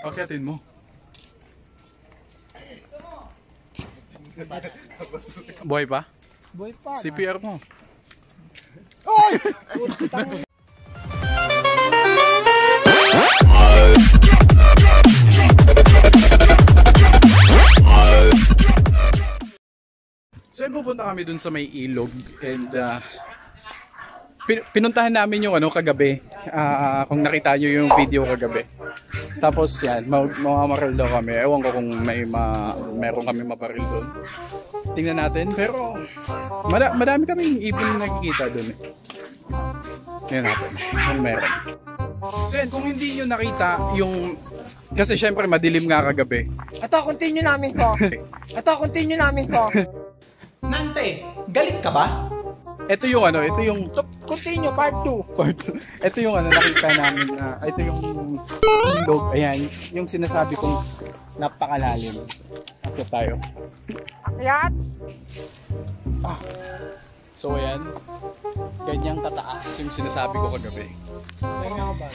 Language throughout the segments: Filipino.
Pagkatin mo. Buhay pa? Buhay pa. CPR mo. Oy! So pupunta kami dun sa may ilog and pinuntahan namin yung kagabi. Kung nakita nyo yung video kagabi. Tapos yan, mamamaril daw kami. Ewan ko kung meron kami maparil doon. Tingnan natin. Pero madami kaming ibon na nakikita doon. Tingnan natin kung meron. So yan, kung hindi nyo nakita yung... Kasi syempre madilim nga kagabi. Ito, continue namin to. Ito, continue namin to. Nante, galit ka ba? Ito yung ito yung... Continue, part 2. Part 2. Ito yung nakita namin na... ito yung ilog. Ayan, yung sinasabi kong napakalalim. Akit tayo. Akyat! So ayan, ganyang kataas yung sinasabi ko kagabi. May nga ba?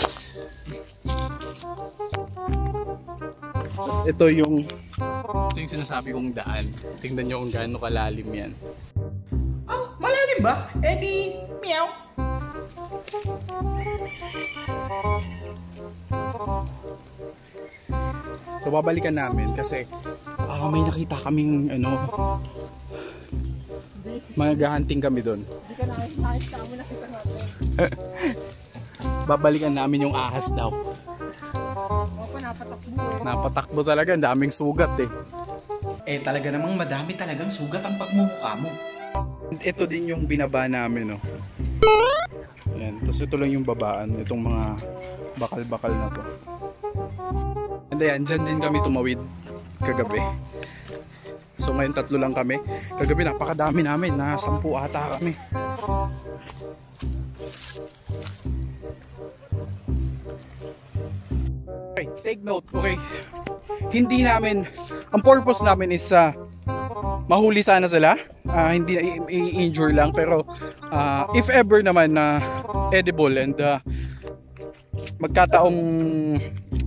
Tapos ito yung sinasabi kong daan. Tingnan nyo kung gaano kalalim yan. Ah, malalim ba? Eh di, meow. So babalikan namin kasi may nakita kaming mag-hunting kami doon. Hindi ka nakita mo nakita natin. Babalikan namin yung ahas daw. Opo, napatakbo. Napatakbo talaga, ang daming sugat eh. Eh talaga namang madami talagang sugat ang pagmumukha mo. Ito din yung binaba namin, oh. Ayan, tapos ito lang yung babaan, itong mga bakal-bakal na to. And ayan, dyan din kami tumawid kagabi. So ngayon 3 lang kami. Kagabi napakadami namin, na 10 ata kami. Okay, take note, okay. Hindi namin, ang purpose namin is mahuli sana sila. Hindi i-injure lang, pero if ever naman na edible and magkataong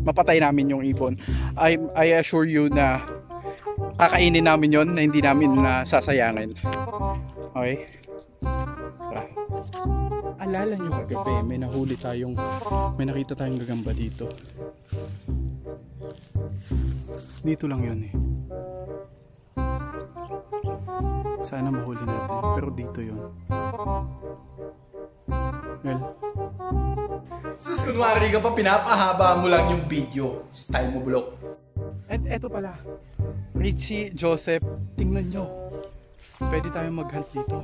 mapatay namin yung ibon, I assure you na kakainin namin yon, na hindi namin sasayangin. Okay? Alala nyo kagabi, may nakita tayong gagamba dito. Dito lang yun eh. Sana mahuli natin, pero dito yun. Well, Sus, kunwari ka pa, pinapahaba mo lang yung video. Style mo, bulok. at eto pala, Richie, Joseph, tingnan nyo. Pwede tayong mag-hunt dito.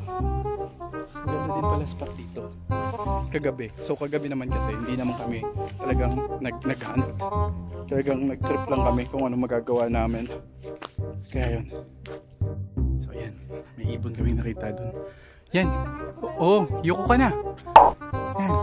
Maganda din pala spot dito. Kagabi. So kagabi naman kasi, hindi naman kami talagang nag-hunt. Talagang nag-trip lang kami kung ano magagawa namin. Kaya yun. So yan, may ibon kami nakita dun. Yan. Oo, yuko ka na. Yan.